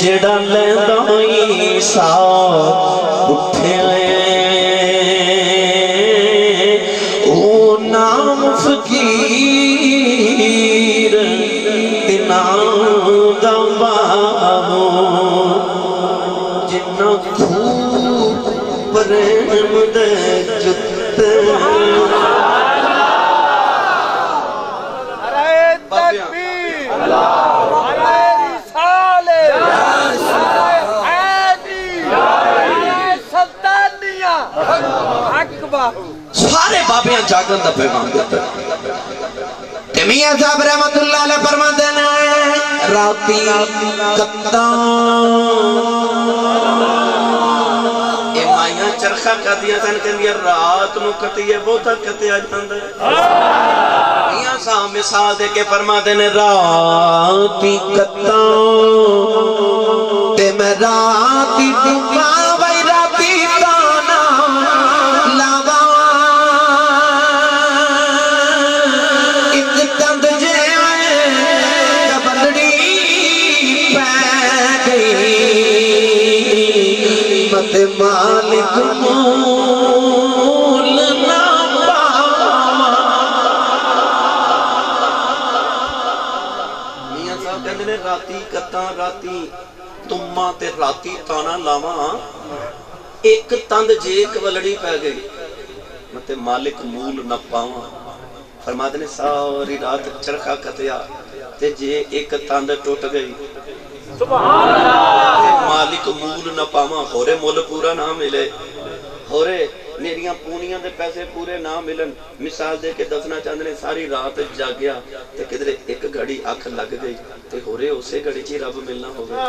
جڑا لیندا عیسیٰ اٹھیا او نام فقیر نام دا بابو جنہ خوب پریم دے جتے سارے بابیاں جاگن دا پیغام دیتے ہیں میاں صاحب رحمت اللہ علیہ فرماتے ہیں راتی کتاں اے مائیاں چرخہ کتیاں سن کہ رات نو کتیے بہتا کتیا جاندے میاں صاحب مثال دے کے فرماتے ہیں راتی کتاں تے میں راتی ڈوباں وی راتی تانا لاواں ایک تند جے کبندڑی پہ گئی مت مالک مول نہ پاواں میاں صاحب کہندے نے راتی کتاں راتی تماں تے راتی تانا لاواں ایک تند جے کولڑی پہ گئی مت مالک مول نہ پاواں فرماتے نے ساری رات چرخہ کتیا تے جے ایک تند ٹوٹ گئی سبحان اللہ مالک مول نہ پاواں ہورے مول پورا نہ ملے ہورے میریاں پونیاں دے پیسے پورے نہ ملن مثال دے کے دسنا چاہتے ہیں ساری رات جاگیا تے کدھر ایک گھڑی اکھ لگ گئی تے ہورے اسے گھڑی چی رب ملنا ہوگا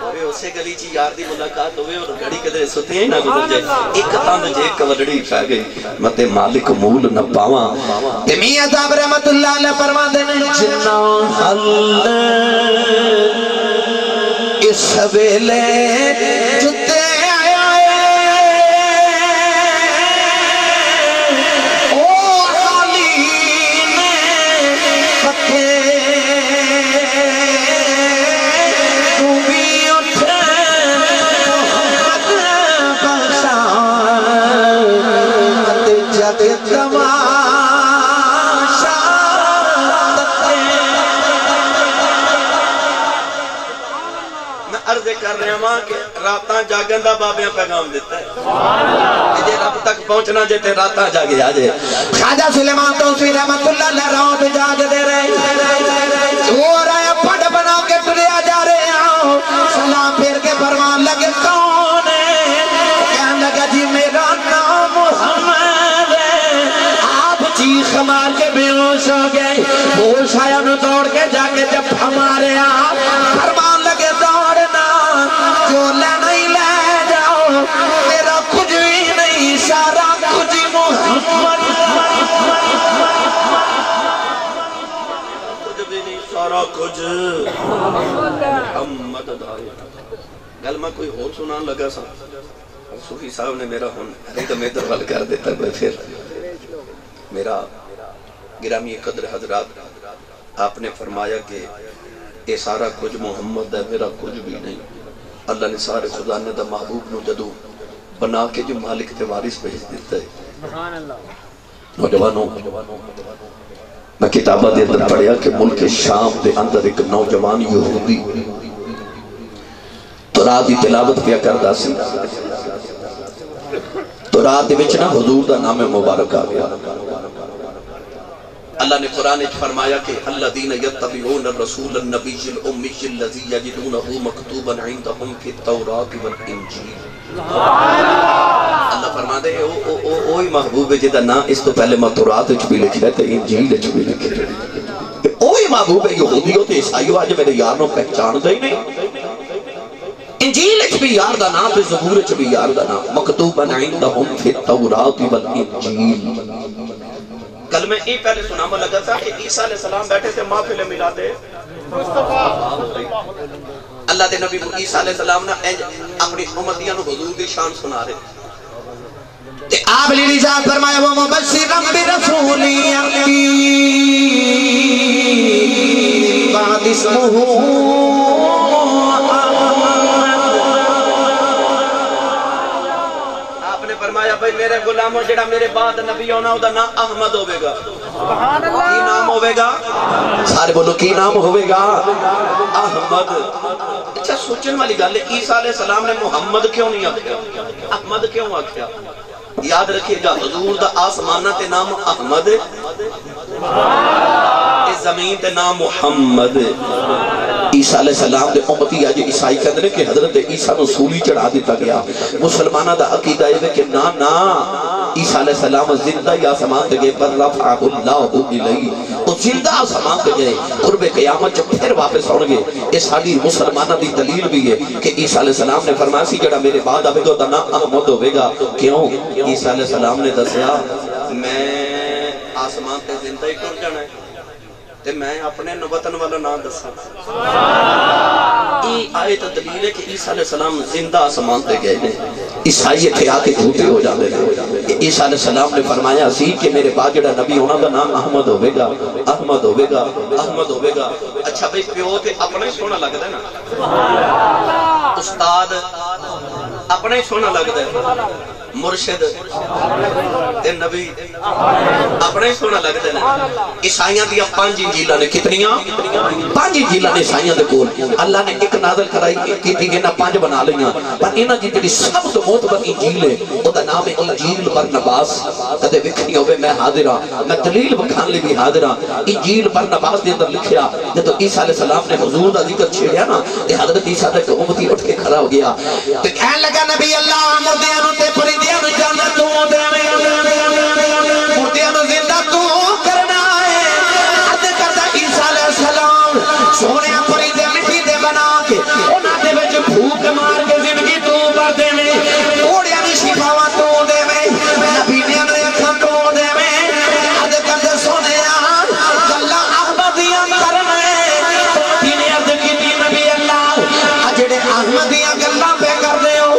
ہورے اسے گھڑی چی یار دی ملاقات ہوئے اور گھڑی کدھر ستے ہیں نہ گزر جائے ایک تاند جے کولڑی پہ گئی مت مالک مول نہ پاواں تے میاں صاحب رحمت اللہ علیہ فرماتے ہیں جنہ حل اس ویلے جتے کر رہے ہیں کہ راتاں جاگن دا بابیاں پیغام دیتا ہے جے رب تک پہنچنا جے تے راتاں جاگے آجے خواجہ سلیمان توسی رحمت اللہ علیہ رات جاگ دے رہے وہ رہے پڑ بنا کے ٹریا جا رہے ہیں سلام پھر کے فرمان لگے کون ہے کہنے لگا جی میرا نام محمد ہے آپ چیخ مار کے بے ہوش ہو گئے ہوش آیا نو دوڑ کے جا کے جب ہمارے آپ فرمان لگے دوڑنا جو لینا ہی لے جاؤ میرا کچھ بھی نہیں سارا کچھ محمد کچھ بھی نہیں سارا کچھ محمد دائے گل میں کوئی اور سنان لگا سا صوفی صاحب نے میرا ہن ریدم ادھر وال کر دیتا ہے پھر میرا گرامی قدر حضرات آپ نے فرمایا کہ اے سارا کچھ محمد ہے میرا کچھ بھی نہیں اللہ نے سارے خدا نے دا محبوب نو جدو بنا کے جو مالک تے وارث بھیج دیتا ہے نوجوانوں میں کتابہ دے اندر پڑھیا کہ ملک شام دے اندر ایک نوجوان یہودی تو رات دی تلاوت کیا کردہ سی تو رات دے وچ نا حضور دا نام مبارک آ گیا اللہ نے قرآن فرمایا کہ الذین یتبعون الرسول النبی الامی الذی یجدونہ مکتوبا عندہم فی التوراۃ والانجیل اللہ فرماتے ہیں اوہی محبوب ہے جدہ نا اس تو پہلے میں تورات وچ بھی لکھا ہے تے انجیل وچ بھی لکھا ہے اوہی محبوب ہے یہودیوں تے عیسائیوں آج میرے یار نو پہچان دے نہیں انجیل وچ بھی یار دا نام تے زبور وچ بھی یار دا نام مکتوبا عندہم فی التوراۃ والانجیل کل میں یہ پہلے سناما لگا تھا کہ عیسیٰ علیہ السلام بیٹھے تھے محفل میلاد اللہ دے نبی عیسیٰ علیہ السلام نے اپنی امتیاں نو حضور دی شان سنا رہے تے آپ علیہ رضاعت فرمایا وہ مبشرم برسول یأتی بعد اسمه آپ نے فرمایا بھائی میرے غلاموں جڑا میرے بعد نبی ہونا او دا نام احمد ہوئے گا. سبحان اللہ. کی نام ہوئے گا؟ سارے بولو کی نام ہوئے گا؟ احمد. اچھا سوچن والی گل ہے عیسیٰ علیہ السلام نے محمد کیوں نہیں آکھیا احمد کیوں آکھیا؟ یاد رکھیے گا حضور دا آسمانہ تے نام احمد اس زمین تے نام محمد. عیسیٰ علیہ السلام دے امتی آج عیسائی کہتے ہیں کہ حضرت عیسیٰ نو سولی چڑھا دیتا گیا. مسلمانہ دا عقیدہ ہے کہ نا عیسیٰ علیہ السلام زندہ یا آسمان تے گئے پر رفعہ اللہ الیہ وہ زندہ آسمان تے گئے قرب قیامت جب پھر واپس ہونے گے. اس حالی مسلمانہ دی دلیل بھی ہے کہ عیسیٰ علیہ السلام نے فرمایا سی جڑا میرے بعد آبے گا دنا احمد ہوئے گا. کیوں؟ عیسیٰ علیہ السلام نے دسیا میں آسمان تے زندہ ہی کر جانا ہے تے میں اپنے وطن والا نام دسا. یہ آیت دلیل ہے کہ عیسیٰ علیہ السلام زندہ آسمان تے گئے ہیں. عیسائی اتھے آکے جھوٹے ہو جاتے ہیں. عیسیٰ علیہ السلام نے فرمایا سی کہ میرے بعد جڑا نبی ہونا دا نام احمد ہوئے گا احمد ہوئے گا احمد ہوئے گا. اچھا بھئی پیو تے اپنے سونا لگ دے نا استاد اپنے سونا لگ دے مرشد تے نبی اپنے سونا لگ دے نا. عیسائیاں دیا 5 انجیلہ نے کتنیاں 5 انجیلہ نے عیسائیاں دے کول اللہ نے ایک نازل کرائی کی تھی کہ 5 بنا لیاں پر انہاں جی جڑی سب تو معتبر انجیل ہے او دا نام ہے انجیل برنباس. کدے وکھنی ہوے میں حاضر ہاں میں دلیل بکھان لئی بھی حاضر ہاں. انجیل برنباس دے اندر لکھیا جب عیسیٰ علیہ السلام نے حضور دا ذکر چھیڑیا نا تے حضرت عیسیٰ دے امتی اٹھ کے کھڑا ہو گیا تے کہنے لگا نبی اللہ مردیاں نو تے پرندیاں نو جانا تو دے مردیاں نو زندہ تو کرنا ہے. عرض کردا عیسیٰ علیہ السلام سونے پرندے مٹی دے بنا کے انہاں دے وچ پھوک مار کے زندگی تو بھر دے میں اوڑیاں دی شفاواں تو دے میں نبی نے اکھاں تو دے میں. عرض کردا سونے گلاں احمدیاں کرنا ہے تینے عرض کیتی نبی اللہ جڑے احمدیاں گلاں پہ کر دے ہو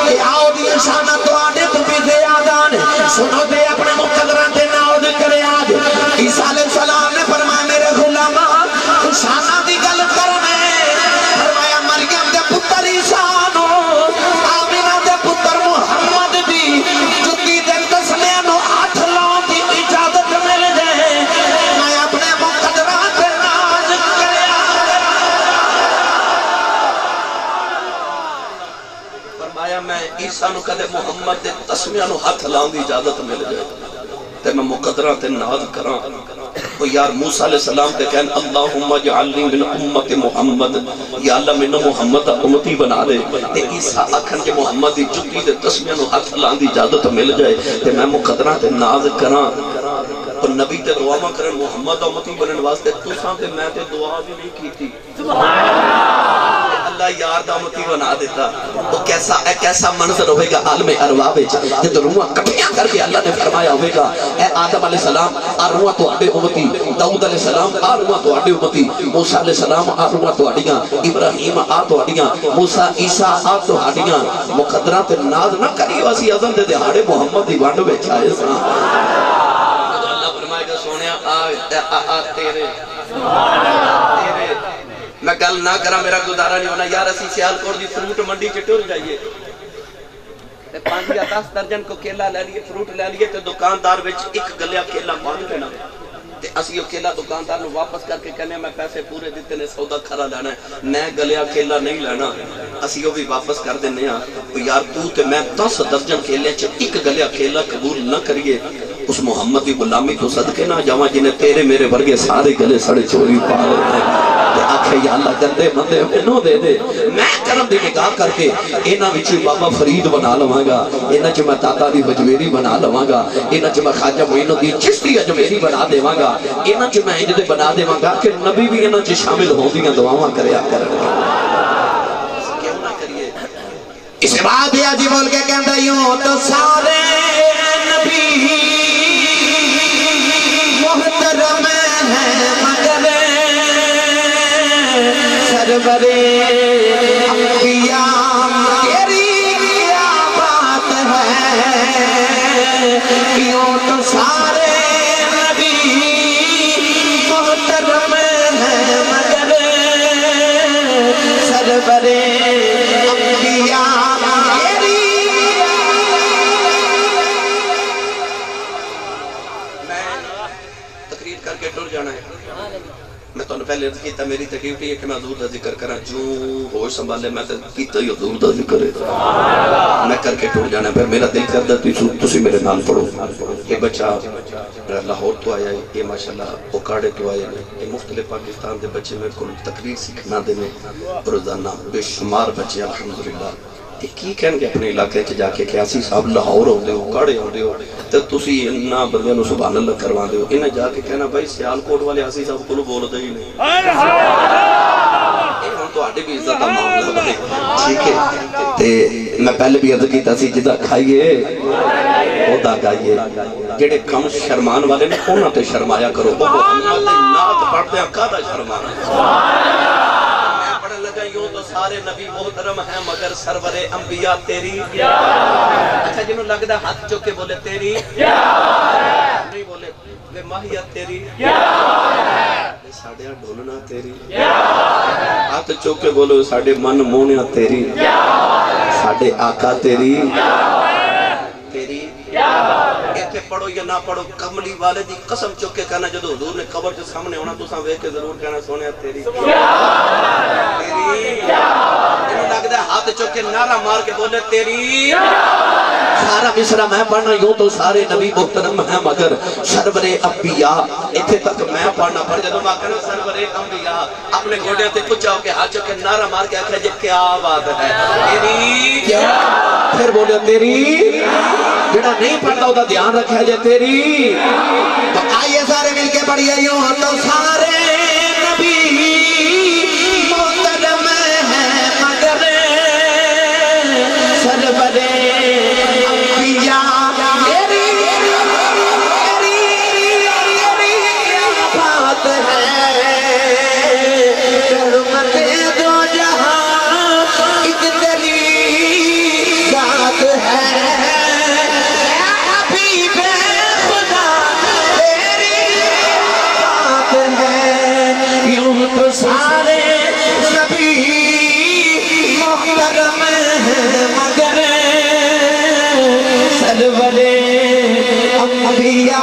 کہ آؤ دی شاناں تو آڈے تو بھی زیادان سنو دے اپنے مقدران تے ناؤد کرے آج. عیسیٰ علیہ السلام نے فرمایا میرے غلامہ تو شانہ دی گل کرنے فرمایا مریم دے پتر عیسیٰ نو آمینہ دے پتر محمد دی جتی دے تسنے نو 8 لاؤں دی اجازت مل جائے میں اپنے مقدران تے ناؤد کرے آج. فرمایا میں عیسیٰ نو کدے محمد دے تسمیہ نو ہاتھ لاؤں دی اجازت مل جائے تے میں مقدران تے ناز کراں. وہ یار موسیٰ علیہ السلام تے کہن اللہم جعلنی من امت محمد یا اللہ منو محمد امتی بنا دے. تے عیسیٰ اکھن کے محمد دی جتی دے تسمیہ نو ہاتھ لاؤں دی اجازت مل جائے تے میں مقدران تے ناز کراں. تو نبی تے دعا ماں کرن محمد امتی بنن واسطے تو ساں تے میں تے دعا بھی نہیں کی تھی اللہ یار دا امتی بنا دیتا. تو کیسا منظر ہوئے گا عالم ارواح وچ جے روحاں کٹھیاں کر کے اللہ نے فرمایا ہوئے گا اے آدم علیہ السلام آ روحاں تواڈے امتی داؤد علیہ السلام آ روحاں تواڈے امتی موسیٰ علیہ السلام آ روحاں تواڈیاں ابراہیم آ تواڈیاں موسیٰ عیسیٰ آ تواڈیاں. مقدراں تے ناز نہ کریو اسی اذن دے دہاڑے محمد دی ونڈ وچ آئے ساں. اللہ فرمائے گا سونیا آ تیرے میں گل نہ کرا میرا گزارا نہیں ہونا یار اسی سیالکوٹ دی فروٹ منڈی چ ٹر جائیے 5 یا 10 درجن کو کیلا لے لیے فروٹ لے لیے تے دکاندار وچ ایک گلیا کیلا مانگ دینا تے اسی او کیلا دکاندار نو واپس کر کے کہنے میں پیسے پورے دیتے نے سودا کھرا لینا ہے میں گلیا کیلا نہیں لینا اسی او بھی واپس کر دینے ہاں. یار تو تے میں 10 درجن کیلے چ ایک گلیا کیلا قبول نہ کریے اس محمد کی غلامی تو صدقے نہ جاواں جنہیں تیرے میرے ورگے سارے گلے سڑے چوری پا رہے ہیں. آکھے یا اللہ گندے مندے انہوں دے دے میں کرم دی نگاہ کر کے انہاں وچوں بابا فرید بنا لواں گا انہاں چ میں داتا دی بجویری بنا لواں گا انہاں چ میں خواجہ معین الدین چشتی اجمیری بنا دیواں گا انہاں چ میں انج دے بنا دیواں گا کہ نبی بھی انہاں چ شامل ہوندیاں دعاواں کریا کرن گے. کیوں نہ کریے اس بات یہ جی بول کے کہندا یوں تو سارے نبی محترم ہیں مگر سرورے انبیاء تیری کیا بات ہے یوں تو سارے نبی محترم ہیں مگر سرورے انبیاء میری میں تقریر کر کے ٹر جانا ہے میں تو پہلے عرض کیتا میری تکلیف ہے کہ میں حضور دا ذکر کرا جو ہوش سنبھالے میں کیتا ہی حضور دا ذکر ہے میں کر کے ٹر جانا پھر میرا دل کردا تسی میرے نال پڑھو یہ بچہ لاہور تو آیا ہے یہ ماشاءاللہ اوکاڑے تو آیا ہے یہ مختلف پاکستان دے بچے میرے کو تقریر سیکھنا دینے روزانہ بے شمار بچے الحمدللہ یہ کی کہن گے اپنے علاقے چ جا کے کیاسی صاحب لاہور ہوندے ہو کاڑے ہوندے ہو تے تسی انہاں بندیاں نو سبحان اللہ کروا دیو انہیں جا کے کہنا بھائی سیال کوٹ والے آسی صاحب کو بول دے ہی نہیں یہ ہن تواڈی بھی عزت دا معاملہ ہے ٹھیک ہے تے میں پہلے بھی عرض کیتا سی جدا کھائیے اودا گائیے جڑے کم شرمان والے نے انہاں تے شرمایا کرو وہ محمد دی نعت پڑھدے کادا شرمانا سبحان اللہ لگا یوں تو سارے نبی محترم ہیں مگر سرور انبیاء تیری اچھا جنہوں لگتا ہاتھ چوکے بولے تیری نہیں بولے لے ماہیت تیری لے ساڑھیا ڈھولنا تیری ہاتھ چوکے بولو ساڑھے من مونیا تیری ساڑھے آقا تیری تیری ایتھے پڑھو یا نہ پڑھو کملی والے دی قسم چکے کہنا جدو حضور نے قبر جو سامنے ہونا تو ساں وے کے ضرور کہنا سونیا تیری تیری انہوں لگتا ہے ہاتھ چکے نعرہ مار کے بولے تیری سارا مصرہ میں پڑھنا یوں تو سارے نبی محترم ہیں مگر سرور انبیاء ایتھے تک میں پڑھنا پڑھ جدو میں کہنا سرور انبیاء اپنے گھوڑے تے پچھاؤ کے ہاتھ چکے نعرہ مار کے آکھا جے کیا بات ہے تیری پھر بولے تیری جڑا نہیں پڑھتا ہوتا دھیان رکھا جائے تیری تو آئیے سارے مل کے پڑھئے یوں تو سارے نبی محترم ہیں مگر سرور انبیاء میری بات ہے رحمت دو جہاں ایک تیری ذات ہے سارے نبی محترم ہیں مگر سرور انبیاء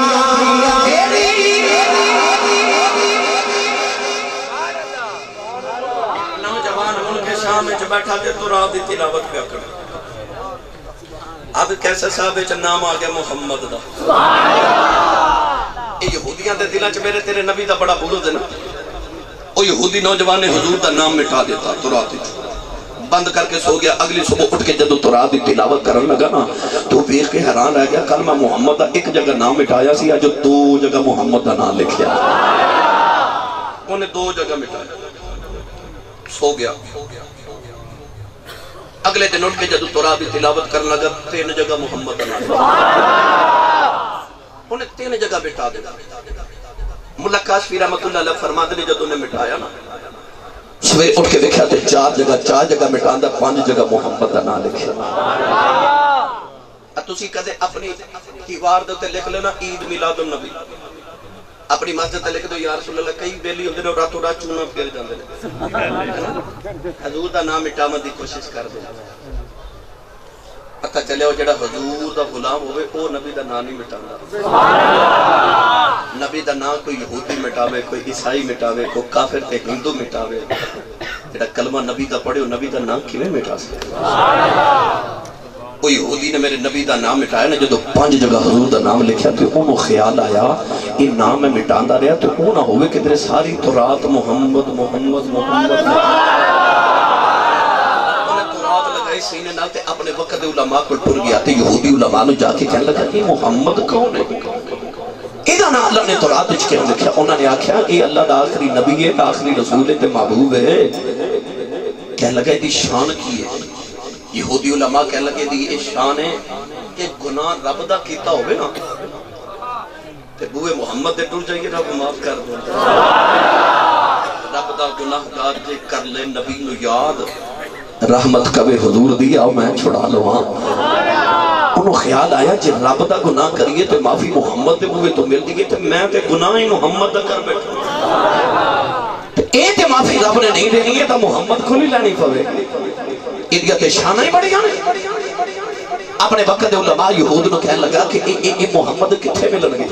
نوجوان ملک شام میں بیٹھا دے تو رات دی تلاوت پہ کر اب کیسے صاحب نام آ گیا محمد دا یہ یہودیاں دے دلاں چ میرے تیرے نبی دا بڑا بغض ہے نا وہ یہودی نوجوان نے حضور دا نام مٹا دیتا تورات بند کر کے سو گیا اگلی صبح اٹھ کے جدو تورات دی تلاوت کرن لگا نا تو دیکھ کے حیران رہ گیا کلمہ محمد دا ایک جگہ نام مٹایا سی جو دو جگہ محمد دا نام لکھیا انہیں دو جگہ مٹایا سو گیا اگلے دن اٹھ کے جدو تورات دی تلاوت کرن لگا 3 جگہ محمد دا نام انہیں 3 جگہ مٹا دیتا ملا کاشفی رحمت اللہ علیہ فرماتے نے جب انہیں مٹایا نا سویر اٹھ کے دیکھا تھے 4 جگہ مٹاندہ 5 جگہ محمد دا نام لکھا تسی کدے اپنی دیوار دے لکھ لینا عید میلاد النبی اپنی مسجد لکھ دو یا رسول اللہ کئی بیلی ہوندے نے راتوں رات چونا پھیر جاندے نے حضور دا نام مٹاون دی کوشش کر دو پتہ چلے ہو جڑا حضور دا غلام ہوئے او نبی دا نام نہیں مٹانا نبی دا نام کوئی یہودی مٹاوے کوئی عیسائی مٹاوے کوئی کافر تے ہندو مٹاوے جڑا کلمہ نبی دا پڑھے ہو نبی دا نام کیویں مٹا سکتے وہ یہودی نے میرے نبی دا نام مٹایا نا جدو 5 جگہ حضور دا نام لکھیا تو انہوں خیال آیا یہ نام میں مٹاندہ رہا تو وہ نہ ہوئے کہ تیرے ساری تورات محمد محمد محمد سینے نالتے اپنے وقت دے علماء کو ٹر گیا تھے یہودی علماء نے جا کے کہنے لگا یہ محمد کون ہے ادھا نا اللہ نے تورات وچ کہنے لکھیا انہوں نے آکھیا یہ اللہ دا آخری نبی ہے آخری رسول ہے تے محبوب ہے کہنے لگا یہ شان کی ہے یہودی علماء کہنے لگے یہ شان ہے کہ گناہ رب دا کیتا ہوئے نا تے بوئے محمد دے ٹر جائیے رب معاف کر دو رب دا گناہ گار جے کر لے نبی نو یاد رحمت کبے حضور دیا میں چھڑا لو ہاں انہوں خیال آیا جی رب دا گناہ کریے تو معافی محمد دے ہوئے تو مل دیئے تو میں تے گناہ ہی محمد دا کر بیٹھا اے تے معافی رب نے نہیں دینی ہے تو محمد کو نہیں لینی پوے ادیت شانہ ہی بڑی آنے اپنے وقت علماء یہود نو کہنے لگا کہ اے محمد کتھے ملن گے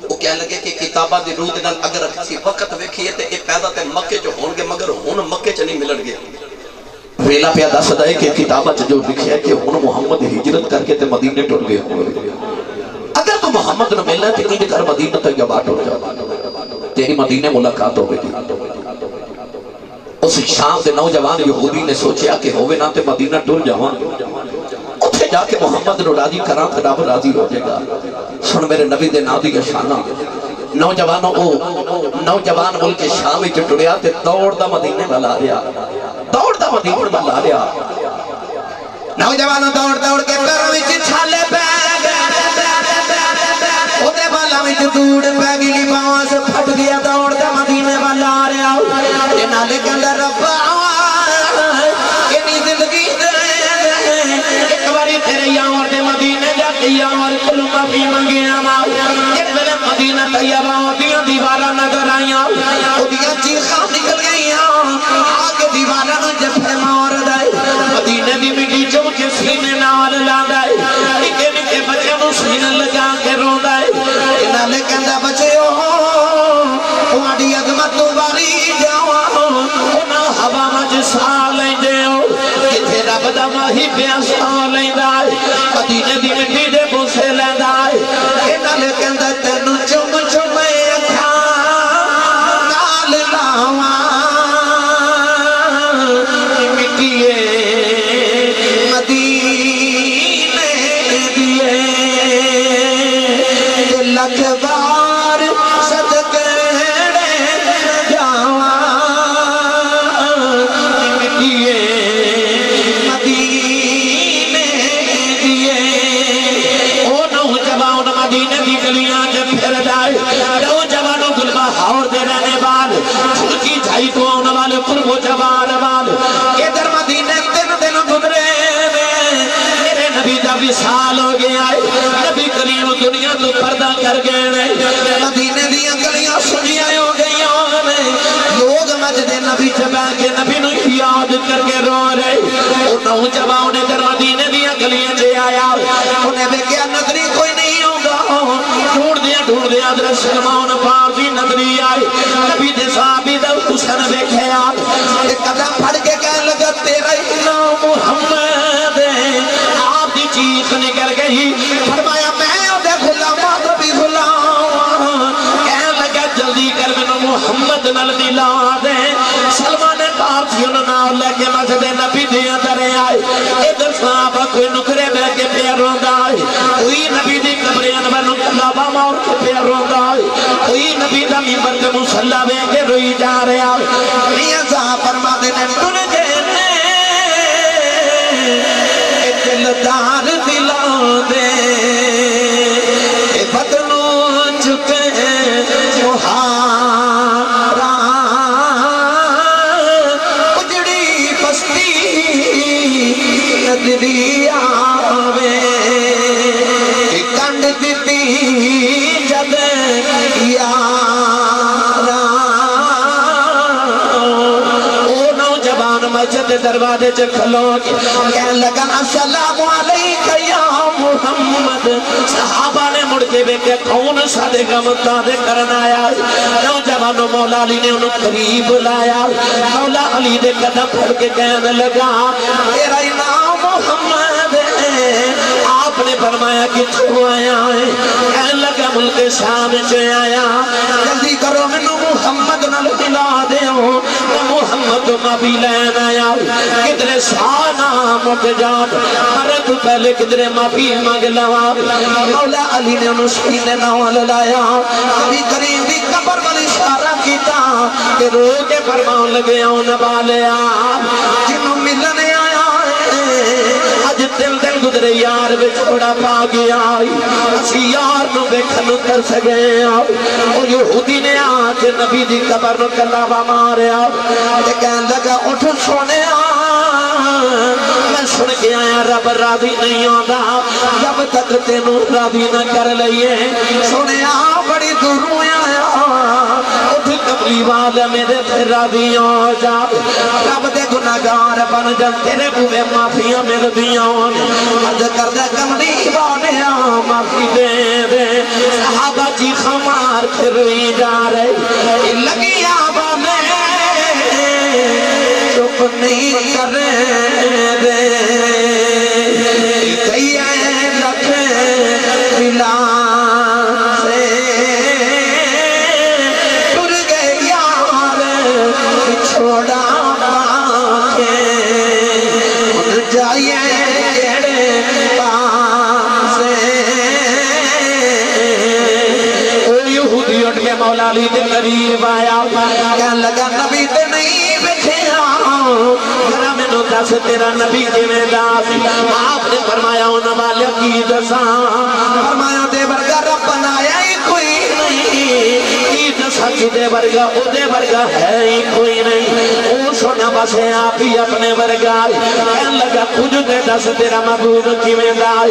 وہ کہنے لگے کہ کتابہ دی روح دنال اگر کسی وقت ویکھیے تے اے پیدا تے مکے جو ہون گے مگر ہون مکے چ نہیں ملن گے ویلا پہ دس ہے کہ کتابہ چ جو لکھیا ہے کہ ہون محمد ہجرت کر کے تے مدینے ٹر گئے ہوئے اگر تو محمد نو ملنا تے انج کر مدینہ طیبہ ٹر جا تیری مدینے ملاقات ہوگی اس شام دے نوجوان یہودی نے سوچیا کہ ہوئے نہ تے مدینہ ٹر جاوان اتھے جا کے محمد نو راضی کراں تے رب راضی ہو جائے گا سن میرے نبی دے نام دی شانہ نوجوانوں نوجوان ملک شام وچ ٹریا تے دوڑ دا مدینے والا آ رہا دوڑ دا مدینے والا آ رہا نوجوانوں دوڑ دوڑ کے پیروں وچ چھالے پے اودے بالاں وچ دوڑ پے گئی باواں سے پھٹ گیا دوڑ دا مدینے والا آ رہا تے نالے کہندا رب اینی زندگی ایک باری تیرے یار دے مدینے جا کے یار کل معافی منگیا وا ایک ویلے مدینہ طیبہ دیاں دیواراں نظر آئیاں اودیاں چیخاں نکل گئیاں آگ دیواراں نوں جفے مار دے مدینے دی مٹی چوم کے سینے نال لاندا اے نکے نکے بچے نوں سینے لگا کے روندا اے نالے کہندا بچیو تہاڈی عظمت تو واری جاواں انہاں ہواواں وچ ساہ لیندے ہو کتے رب دا ماہی پیاسا لیندا اے مدینے دی مٹی دے بوسے لیندا اے اے نالے کہندا تینوں چم چم اکھاں نال لاواں مٹی مدینے دیے لکھ بار صدقے جاواں مٹی مدینے دیے او نوجوان مدینے دی گلیاں تے پھر جائے نوجوانوں گلبہار دے رہنے وال چھڑکی جھائی تو آنے والے قرب و جوان وال ادھر مدینے دن دن گزرے میرے نبی دا وصال ہو گیا ہے نبی کریم دنیا تو پردہ کر گئے مدینے دیا گلیاں سنیاں ہو گئیاں لوگ مسجد نبی چبا کے نبی نو یاد کر کے رو رہے وہ نوجوان ادھر مدینے دیا گلیاں چے آیا انہیں بے کیا نظری کوئی نہیں ہوگا ڈھونڈ دیا در سلمان پاک دی نظری آئی نبی دے صحابی دا حسن بے خیال ایک قدم پھڑ کے کہنے لگا تیرا ہی نام محمد آپ دی چیخ نکل گئی فرمایا میں دے غلامات بھی غلام کہنے لگا جلدی کر میں محمد نال دلا دے سلمان پارتھیوں نال لے کے مسجد نبی دیا درے آئے ادھر صحابہ کوئی نکرے بے کے پیروں دائے کوئی نبی دی قبر انور نو کلابہ مور کے پیروں دائے کوئی نبی دا ممبر کے مسلح بے کے روئی جا رہے آئے میاں صاحب فرما دینے تن جینے دلدار دلا دے بدنوں چکے مہارا اجڑی بستی ندری آوے کنڈ دیتی جد یارا او نوجوان مسجد دروازے چ کھلو کے کہنے لگا السلام علیکہ یا محمد صحابہ نے مڑ کے بے کہ کون سادے غم تادے کرنا آیا نوجوانوں مولا علی نے انہوں قریب لایا مولا علی دے قدم پھڑ کے کہنے لگا تیرا نام محمد ہے آپ نے فرمایا کہ تو آیا ہے کہنے لگا ملک شام سے آیا جلدی کرو میں محمد نال دلا دے ہوں محمد نبی لین آیا کدھر سانا مک جان مرد پہلے کدھر معافی مانگ لوا مولا علی نے انہوں سینے نوال لایا نبی کریم دی قبر والی اشارہ کیتا کہ رو کے فرمان لگے آؤں نبا لیا جنہوں ملنے آیا آج دل دل گزرے یار بچ بڑا پا گیا اسی یار نو بیکھن کر سگے اور یہودی نے آج نبی دی قبر نو کلابہ ماریا کہن لگا اٹھ سونے میں سن کے آیا رب راضی نہیں ہوتا جب تک تینوں راضی نہ کر لئیے سونے بڑی دوروں آیا اٹھ کملی والا میرے تے راضی ہو جا رب دے گناہگار بن جان تیرے بوے معافیاں ملدیاں عرض کردے کملی والا معافی دے دے صحابہ جی خمار پھروی جا رہے لگیاں بانے چپ نہیں کرے دے کئیے لکھ ملا سے ٹر گئے یار چھوڑا پاکے ان جائیے کیڑے پاک سے یہودی اٹھ کے مولا علی دے قریب آیا کہنے لگا نبی تے نہیں بیٹھے ذرا میں نو دس تیرا نبی جویں داس آپ نے فرمایا ان والے کی دساں فرمایا دے ورگا رب بنایا ہی کوئی نہیں کی دساں دے ورگا او دے ورگا ہے ہی کوئی نہیں او سونا بس ہے آپ ہی اپنے ورگا کہنے لگا خود دے دس تیرا محبوب کیویں داس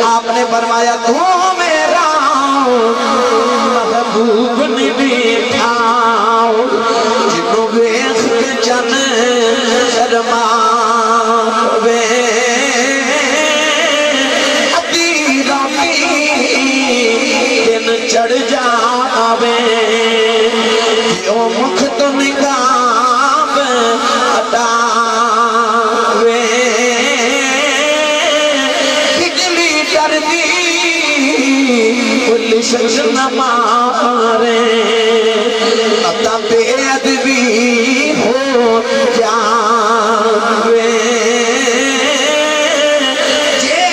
آپ نے فرمایا تو میرا محبوب نہیں بیٹھا جنوں ویکھ کے جن شرما وے ادھی راتی دن چڑھ جاوے جو مکھ تو نگاہ ہٹاوے بجلی ڈردی کل شخص نہ مارے عطا بے ادبی ہو جاوے جے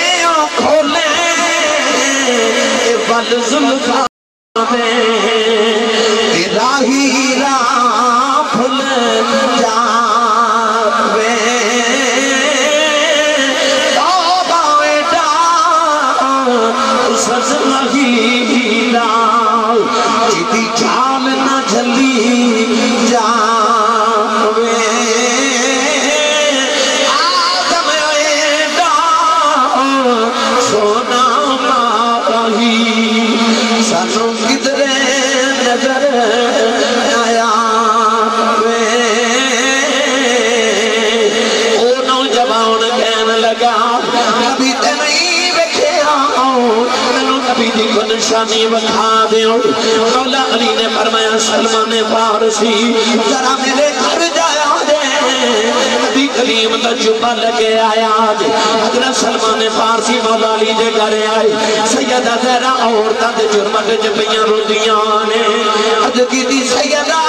کھولے ول زلفاں تیرا ہی راہ بھول جاوے توبہ بیٹا سز نہیں لاؤ جدی چال نہ جلی جاوے آدم ایڈا سونا ماہی سانو کدرے نظر آیا وے او نوجوان کہنے لگا نبی تے نہیں ویکھے مینوں نبی دی کو نشانی بتا دیو مولا علی نے فرمایا سلمان فارسی ذرا میرے گھر جایا جے نبی کریم دا جبہ لگے آیا جے حضرت سلمان فارسی مولا علی دے گھر آئے سیدہ زہرا عورتاں دے جرمٹ جبیاں روندیاں نے عرض کیتی سیدہ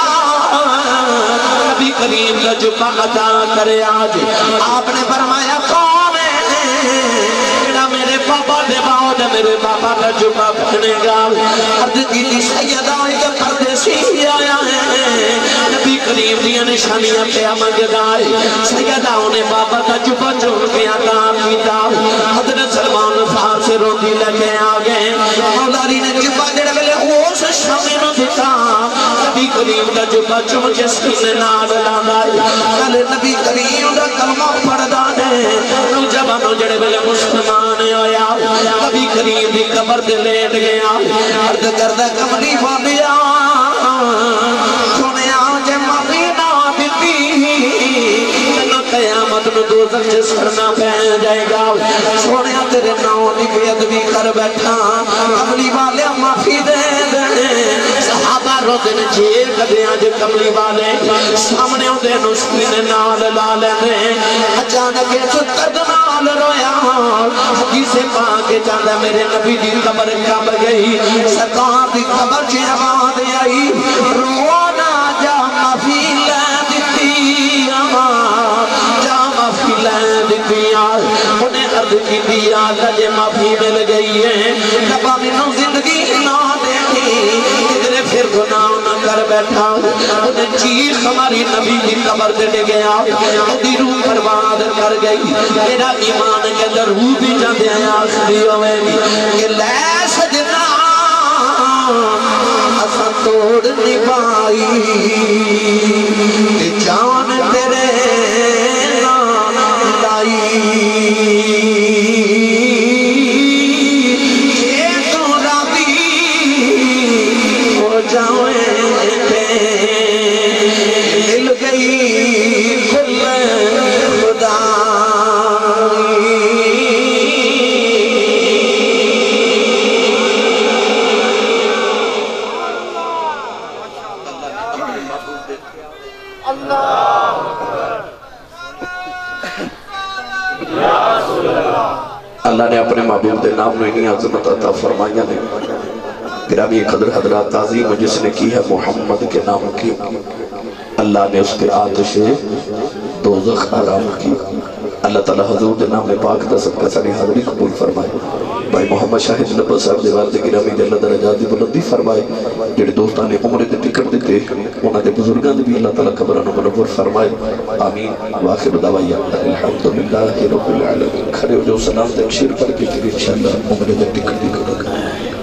نبی کریم دا جبہ عطا کرے آج آپ نے فرمایا کون ہے میرے بابا دے باؤ میرے بابا کا جبہ پہنے گا عرض کیتی سیدہ ایک پردیسی آیا ہے نبی کریم دیا نشانیاں پہ منگدا ہے سیدہ انہیں بابا کا جبہ چون کے عطا کیتا حضرت سلمان فارسی روندی لگے آگئے مولا علی نے جبہ جڑے ملے ہوش شامی نو دیتا نبی کریم کا جبہ چون کے سکینے ناد لانا ہے کل نبی کریم کا کلمہ پڑھدا ہے نوجوانوں جڑے ملے مسلمان ہویا نبی کریم دی قبر تے لیٹ گیا عرض کردہ کملی والیا سونے آج معافی نہ دیتی نہ قیامت میں دوزخ سے سرنا پہن جائے گا سونے تیرے ناؤں دی بے ادبی کر بیٹھا کملی والے معافی دے دے صحابہ روتے نے جیل کدے آج کملی والے سامنے ہوں دے نسکین نال لالے دے اچانک ستر نال رویا جسے پاکے چاندہ میرے نبی دی قبر کب گئی سرکار دی قبر چے آباد آئی رونا جا معافی لے دیتی جا معافی لے دیتی انہیں عرض کی دیا لجے معافی مل گئی ہے نبا منوں زندگی نہ دیکھی کدھرے پھر گناہ نہ کر بیٹھا انہیں چیخ ہماری نبی کی قبر دے گیا دی روح برباد کر گئی میرا ایمان کے اندر روح بھی جاندے ہیں آخری ہوئے کہ لے سجنا اسا توڑ نبائی جان تیرے نام لائی یہ تو راضی ہو جاؤیں اللہ نے اپنے محبوب دے نام نے انہیں عظمت عطا فرمائیاں نے گرامی قدر حضرات تعظیم جس نے کی ہے محمد کے نام کی اللہ نے اس کے آتش دوزخ آرام کی اللہ تعالیٰ حضور دے نام پاک دا سب کا ساری حاضری قبول فرمائے بھائی محمد شاہد نبی صاحب دے والد گرامی دے اللہ درجات دی بلندی فرمائے جڑے دوستان نے عمر دے ٹکٹ دیتے انہاں دے بزرگاں دے بھی اللہ تعالیٰ قبرانو منور فرمائے آمین واخر دعویہ الحمدللہ رب العالمین کھڑے ہو جو سلام تکشیر پر کے انشاءاللہ عمر دے ٹکٹ دی کرو